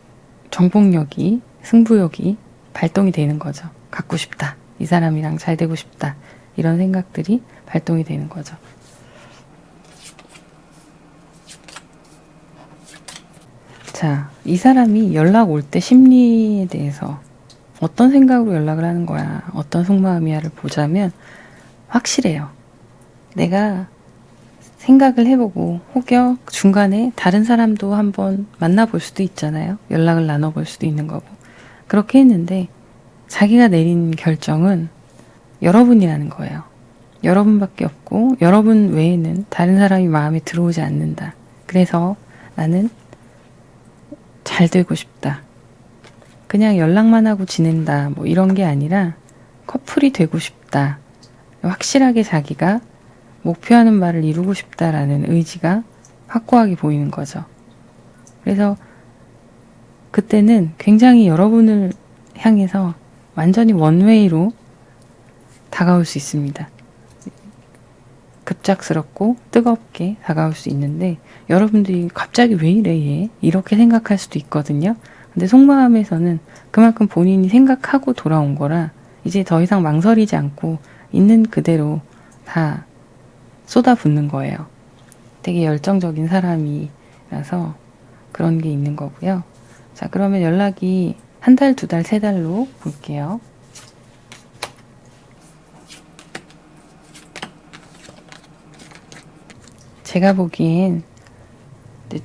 정복력이, 승부욕이 발동이 되는 거죠. 갖고 싶다. 이 사람이랑 잘 되고 싶다. 이런 생각들이 발동이 되는 거죠. 자, 이 사람이 연락 올 때 심리에 대해서 어떤 생각으로 연락을 하는 거야, 어떤 속마음이야를 보자면 확실해요. 내가 생각을 해보고 혹여 중간에 다른 사람도 한번 만나볼 수도 있잖아요. 연락을 나눠볼 수도 있는 거고. 그렇게 했는데 자기가 내린 결정은 여러분이라는 거예요. 여러분밖에 없고 여러분 외에는 다른 사람이 마음에 들어오지 않는다. 그래서 나는 잘 되고 싶다. 그냥 연락만 하고 지낸다. 뭐 이런 게 아니라 커플이 되고 싶다. 확실하게 자기가 목표하는 바를 이루고 싶다라는 의지가 확고하게 보이는 거죠. 그래서 그때는 굉장히 여러분을 향해서 완전히 원웨이로 다가올 수 있습니다. 급작스럽고 뜨겁게 다가올 수 있는데 여러분들이 갑자기 왜 이래 얘? 이렇게 생각할 수도 있거든요. 근데 속마음에서는 그만큼 본인이 생각하고 돌아온 거라 이제 더 이상 망설이지 않고 있는 그대로 다 쏟아붓는 거예요. 되게 열정적인 사람이라서 그런 게 있는 거고요. 자, 그러면 연락이 한 달, 두 달, 세 달로 볼게요. 제가 보기엔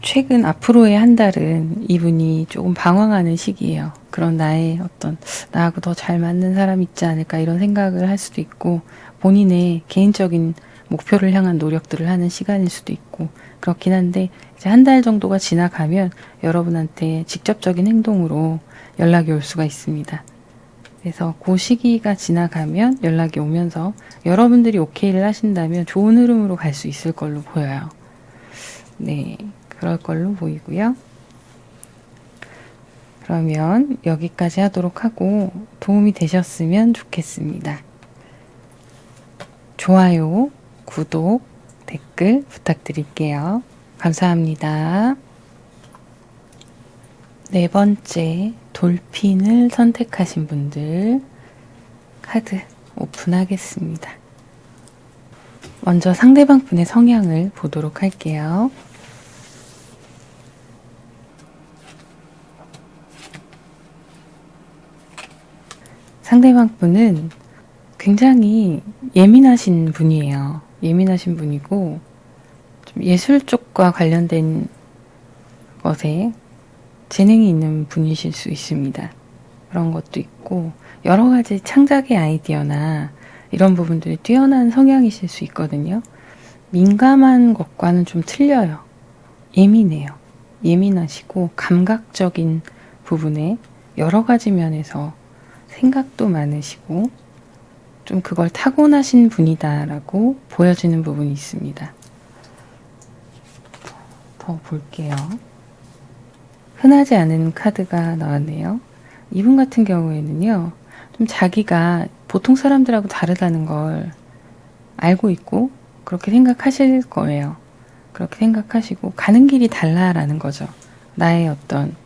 최근 앞으로의 한 달은 이분이 조금 방황하는 시기예요. 그런 나의 어떤 나하고 더 잘 맞는 사람이 있지 않을까 이런 생각을 할 수도 있고 본인의 개인적인 목표를 향한 노력들을 하는 시간일 수도 있고 그렇긴 한데 이제 한 달 정도가 지나가면 여러분한테 직접적인 행동으로 연락이 올 수가 있습니다. 그래서 그 시기가 지나가면 연락이 오면서 여러분들이 오케이를 하신다면 좋은 흐름으로 갈 수 있을 걸로 보여요. 네, 그럴 걸로 보이고요. 그러면 여기까지 하도록 하고 도움이 되셨으면 좋겠습니다. 좋아요, 구독, 댓글 부탁드릴게요. 감사합니다. 네 번째, 돌핀을 선택하신 분들 카드 오픈하겠습니다. 먼저 상대방 분의 성향을 보도록 할게요. 상대방 분은 굉장히 예민하신 분이에요. 예민하신 분이고 좀 예술 쪽과 관련된 것에 재능이 있는 분이실 수 있습니다. 그런 것도 있고 여러 가지 창작의 아이디어나 이런 부분들이 뛰어난 성향이실 수 있거든요. 민감한 것과는 좀 틀려요. 예민해요. 예민하시고 감각적인 부분에 여러 가지 면에서 생각도 많으시고 좀 그걸 타고나신 분이다라고 보여지는 부분이 있습니다. 더 볼게요. 흔하지 않은 카드가 나왔네요. 이분 같은 경우에는요, 좀 자기가 보통 사람들하고 다르다는 걸 알고 있고 그렇게 생각하실 거예요. 그렇게 생각하시고 가는 길이 달라라는 거죠. 나의 어떤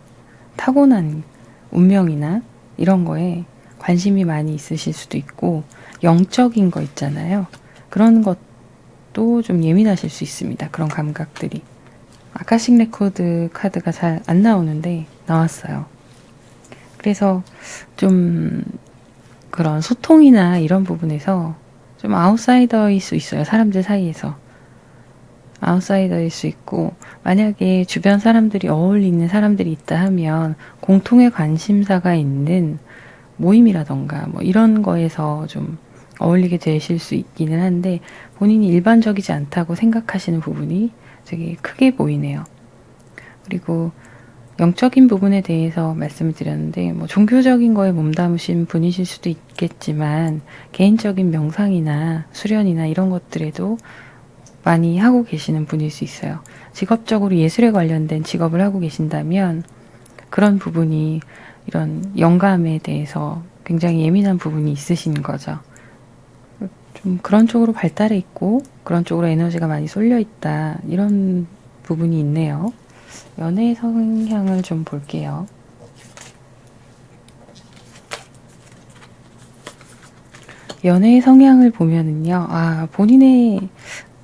타고난 운명이나 이런 거에 관심이 많이 있으실 수도 있고, 영적인 거 있잖아요. 그런 것도 좀 예민하실 수 있습니다. 그런 감각들이. 아카식 레코드 카드가 잘 안 나오는데 나왔어요. 그래서 좀 그런 소통이나 이런 부분에서 좀 아웃사이더일 수 있어요. 사람들 사이에서. 아웃사이더일 수 있고, 만약에 주변 사람들이 어울리는 사람들이 있다 하면 공통의 관심사가 있는 모임이라던가 뭐 이런 거에서 좀 어울리게 되실 수 있기는 한데, 본인이 일반적이지 않다고 생각하시는 부분이 되게 크게 보이네요. 그리고 영적인 부분에 대해서 말씀을 드렸는데, 뭐 종교적인 거에 몸담으신 분이실 수도 있겠지만 개인적인 명상이나 수련이나 이런 것들에도 많이 하고 계시는 분일 수 있어요. 직업적으로 예술에 관련된 직업을 하고 계신다면 그런 부분이, 이런 영감에 대해서 굉장히 예민한 부분이 있으신 거죠. 좀 그런 쪽으로 발달해 있고 그런 쪽으로 에너지가 많이 쏠려 있다, 이런 부분이 있네요. 연애 성향을 좀 볼게요. 연애 성향을 보면은요, 본인의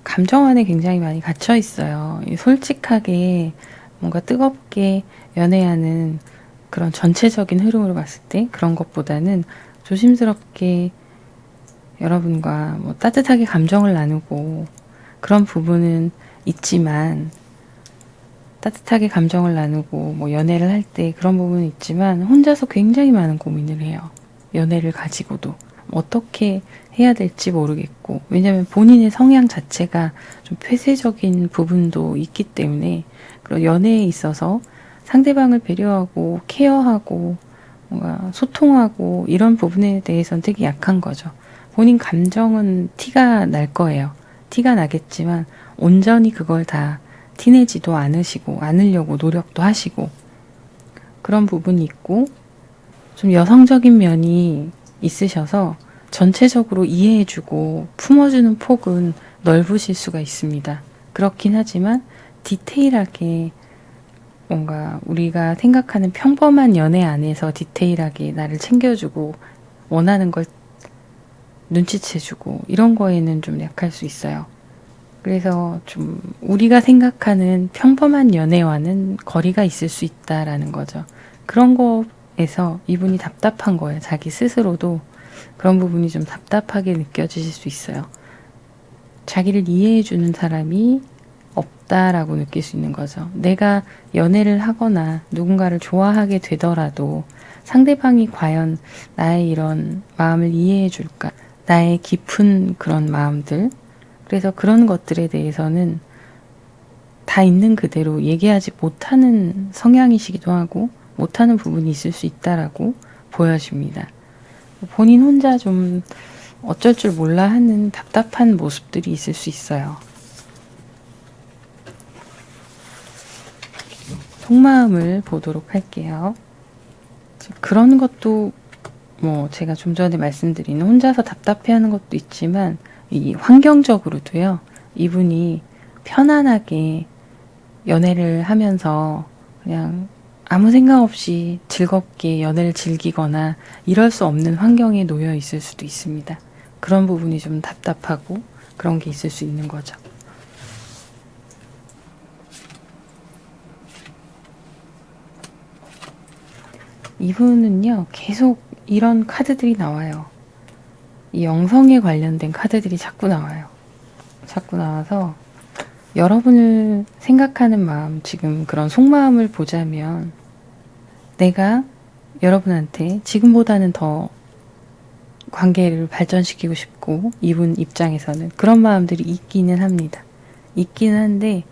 감정 안에 굉장히 많이 갇혀 있어요. 솔직하게 뭔가 뜨겁게 연애하는 그런 전체적인 흐름으로 봤을 때 그런 것보다는 조심스럽게 여러분과 뭐 따뜻하게 감정을 나누고 그런 부분은 있지만, 따뜻하게 감정을 나누고 뭐 연애를 할 때 그런 부분은 있지만 혼자서 굉장히 많은 고민을 해요. 연애를 가지고도 어떻게 해야 될지 모르겠고, 왜냐하면 본인의 성향 자체가 좀 폐쇄적인 부분도 있기 때문에, 그런 연애에 있어서 상대방을 배려하고 케어하고 뭔가 소통하고 이런 부분에 대해서는 되게 약한 거죠. 본인 감정은 티가 날 거예요. 티가 나겠지만 온전히 그걸 다 티내지도 않으시고, 않으려고 노력도 하시고, 그런 부분이 있고, 좀 여성적인 면이 있으셔서 전체적으로 이해해주고 품어주는 폭은 넓으실 수가 있습니다. 그렇긴 하지만 디테일하게, 뭔가 우리가 생각하는 평범한 연애 안에서 디테일하게 나를 챙겨주고 원하는 걸 눈치채주고 이런 거에는 좀 약할 수 있어요. 그래서 좀 우리가 생각하는 평범한 연애와는 거리가 있을 수 있다라는 거죠. 그런 거에서 이분이 답답한 거예요. 자기 스스로도 그런 부분이 좀 답답하게 느껴지실 수 있어요. 자기를 이해해주는 사람이 없다라고 느낄 수 있는 거죠. 내가 연애를 하거나 누군가를 좋아하게 되더라도 상대방이 과연 나의 이런 마음을 이해해줄까? 나의 깊은 그런 마음들, 그래서 그런 것들에 대해서는 다 있는 그대로 얘기하지 못하는 성향이시기도 하고 못하는 부분이 있을 수 있다라고 보여집니다. 본인 혼자 좀 어쩔 줄 몰라 하는 답답한 모습들이 있을 수 있어요. 속마음을 보도록 할게요. 그런 것도 뭐 제가 좀 전에 말씀드린 혼자서 답답해하는 것도 있지만, 이 환경적으로도요, 이분이 편안하게 연애를 하면서 그냥 아무 생각 없이 즐겁게 연애를 즐기거나 이럴 수 없는 환경에 놓여 있을 수도 있습니다. 그런 부분이 좀 답답하고 그런 게 있을 수 있는 거죠. 이분은요, 계속 이런 카드들이 나와요. 이 영성에 관련된 카드들이 자꾸 나와요. 자꾸 나와서 여러분을 생각하는 마음, 지금 그런 속마음을 보자면 내가 여러분한테 지금보다는 더 관계를 발전시키고 싶고, 이분 입장에서는 그런 마음들이 있기는 합니다. 있기는 한데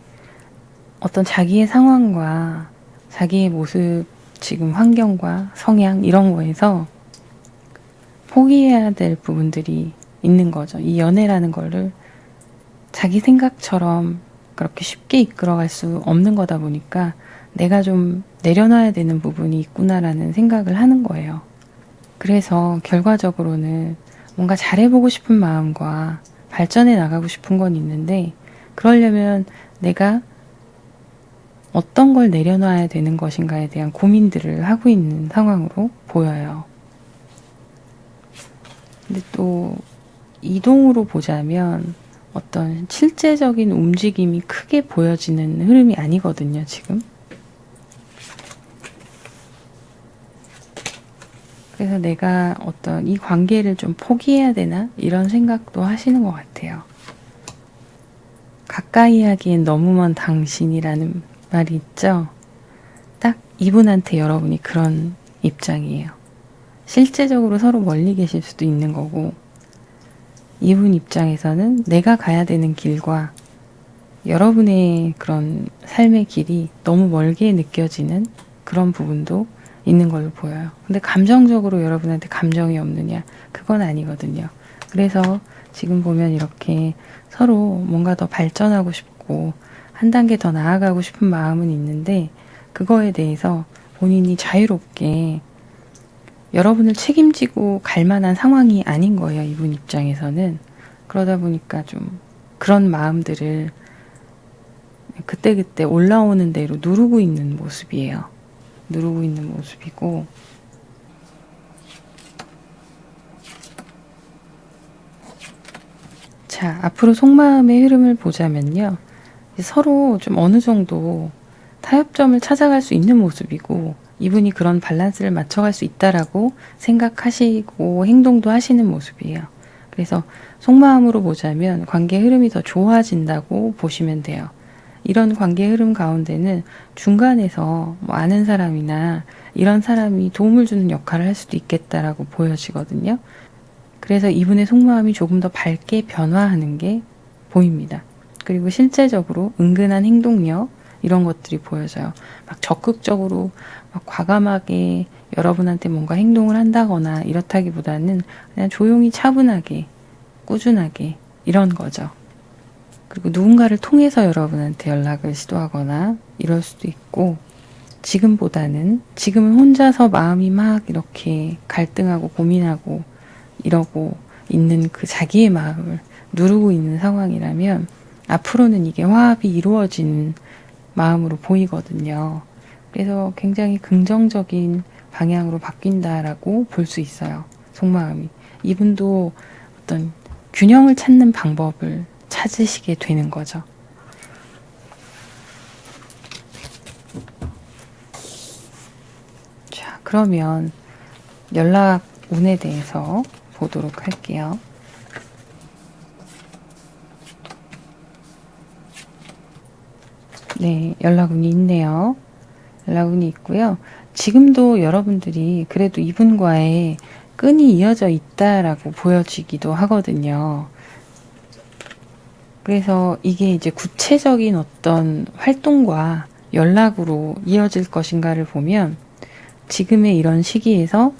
어떤 자기의 상황과 자기의 모습, 지금 환경과 성향 이런 거에서 포기해야 될 부분들이 있는 거죠. 이 연애라는 거를 자기 생각처럼 그렇게 쉽게 이끌어갈 수 없는 거다 보니까 내가 좀 내려놔야 되는 부분이 있구나라는 생각을 하는 거예요. 그래서 결과적으로는 뭔가 잘해보고 싶은 마음과 발전해 나가고 싶은 건 있는데, 그러려면 내가 어떤 걸 내려놔야 되는 것인가에 대한 고민들을 하고 있는 상황으로 보여요. 근데 또 이동으로 보자면 어떤 실제적인 움직임이 크게 보여지는 흐름이 아니거든요, 지금. 그래서 내가 어떤 이 관계를 좀 포기해야 되나? 이런 생각도 하시는 것 같아요. 가까이 하기엔 너무 먼 당신이라는 말이 있죠? 딱 이분한테 여러분이 그런 입장이에요. 실제적으로 서로 멀리 계실 수도 있는 거고, 이분 입장에서는 내가 가야 되는 길과 여러분의 그런 삶의 길이 너무 멀게 느껴지는 그런 부분도 있는 걸로 보여요. 근데 감정적으로 여러분한테 감정이 없느냐? 그건 아니거든요. 그래서 지금 보면 이렇게 서로 뭔가 더 발전하고 싶고 한 단계 더 나아가고 싶은 마음은 있는데, 그거에 대해서 본인이 자유롭게 여러분을 책임지고 갈 만한 상황이 아닌 거예요, 이분 입장에서는. 그러다 보니까 좀 그런 마음들을 그때그때 올라오는 대로 누르고 있는 모습이에요. 누르고 있는 모습이고, 자, 앞으로 속마음의 흐름을 보자면요. 서로 좀 어느 정도 타협점을 찾아갈 수 있는 모습이고, 이분이 그런 밸런스를 맞춰갈 수 있다라고 생각하시고 행동도 하시는 모습이에요. 그래서 속마음으로 보자면 관계 흐름이 더 좋아진다고 보시면 돼요. 이런 관계 흐름 가운데는 중간에서 뭐 아는 사람이나 이런 사람이 도움을 주는 역할을 할 수도 있겠다라고 보여지거든요. 그래서 이분의 속마음이 조금 더 밝게 변화하는 게 보입니다. 그리고 실제적으로 은근한 행동력, 이런 것들이 보여져요. 막 적극적으로 막 과감하게 여러분한테 뭔가 행동을 한다거나 이렇다기보다는 그냥 조용히 차분하게 꾸준하게 이런 거죠. 그리고 누군가를 통해서 여러분한테 연락을 시도하거나 이럴 수도 있고, 지금은 혼자서 마음이 막 이렇게 갈등하고 고민하고 이러고 있는 그 자기의 마음을 누르고 있는 상황이라면 앞으로는 이게 화합이 이루어지는 마음으로 보이거든요. 그래서 굉장히 긍정적인 방향으로 바뀐다라고 볼 수 있어요. 속마음이. 이분도 어떤 균형을 찾는 방법을 찾으시게 되는 거죠. 자, 그러면 연락 운에 대해서 보도록 할게요. 네, 연락운이 있네요. 연락운이 있고요. 지금도 여러분들이 그래도 이분과의 끈이 이어져 있다라고 보여지기도 하거든요. 그래서 이게 이제 구체적인 어떤 활동과 연락으로 이어질 것인가를 보면 지금의 이런 시기에서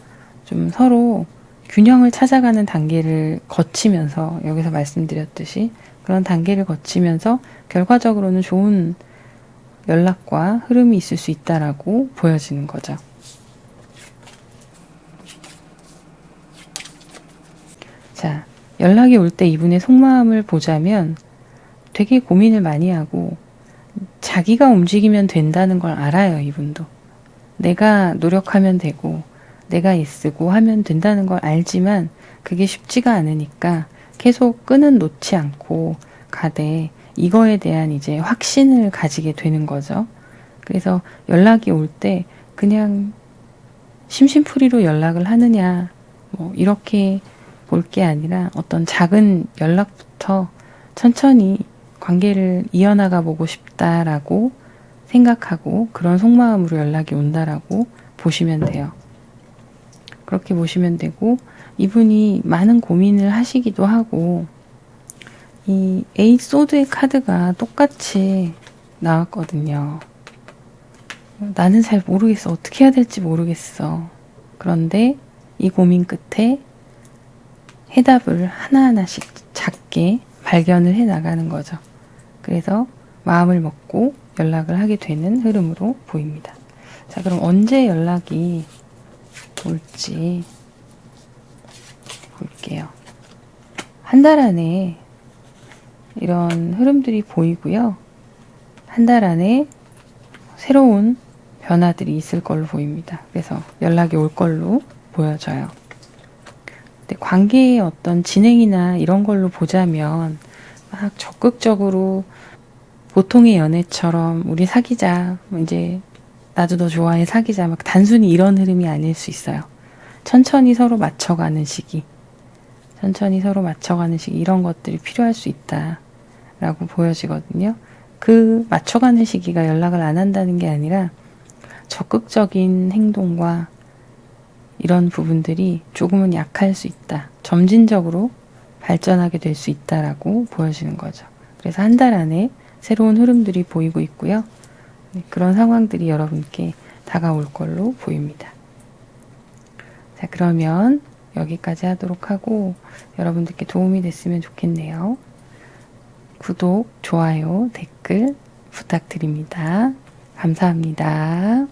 좀 서로 균형을 찾아가는 단계를 거치면서, 여기서 말씀드렸듯이 그런 단계를 거치면서 결과적으로는 좋은 연락과 흐름이 있을 수 있다라고 보여지는 거죠. 자, 연락이 올 때 이분의 속마음을 보자면 되게 고민을 많이 하고 자기가 움직이면 된다는 걸 알아요, 이분도. 내가 노력하면 되고 내가 애쓰고 하면 된다는 걸 알지만 그게 쉽지가 않으니까 계속 끈은 놓지 않고 가되 이거에 대한 이제 확신을 가지게 되는 거죠. 그래서 연락이 올 때 그냥 심심풀이로 연락을 하느냐 뭐 이렇게 볼 게 아니라 어떤 작은 연락부터 천천히 관계를 이어나가 보고 싶다라고 생각하고 그런 속마음으로 연락이 온다라고 보시면 돼요. 그렇게 보시면 되고, 이분이 많은 고민을 하시기도 하고, 이 에이스 소드의 카드가 똑같이 나왔거든요. 나는 잘 모르겠어. 어떻게 해야 될지 모르겠어. 그런데 이 고민 끝에 해답을 하나하나씩 작게 발견을 해 나가는 거죠. 그래서 마음을 먹고 연락을 하게 되는 흐름으로 보입니다. 자, 그럼 언제 연락이 올지 볼게요. 한 달 안에 이런 흐름들이 보이고요. 한 달 안에 새로운 변화들이 있을 걸로 보입니다. 그래서 연락이 올 걸로 보여져요. 근데 관계의 어떤 진행이나 이런 걸로 보자면 막 적극적으로 보통의 연애처럼 우리 사귀자, 이제 나도 너 좋아해 사귀자, 막 단순히 이런 흐름이 아닐 수 있어요. 천천히 서로 맞춰가는 시기, 이런 것들이 필요할 수 있다라고 보여지거든요. 그 맞춰가는 시기가 연락을 안 한다는 게 아니라 적극적인 행동과 이런 부분들이 조금은 약할 수 있다. 점진적으로 발전하게 될 수 있다라고 보여지는 거죠. 그래서 한 달 안에 새로운 흐름들이 보이고 있고요. 그런 상황들이 여러분께 다가올 걸로 보입니다. 자, 그러면 여기까지 하도록 하고 여러분들께 도움이 됐으면 좋겠네요. 구독, 좋아요, 댓글 부탁드립니다. 감사합니다.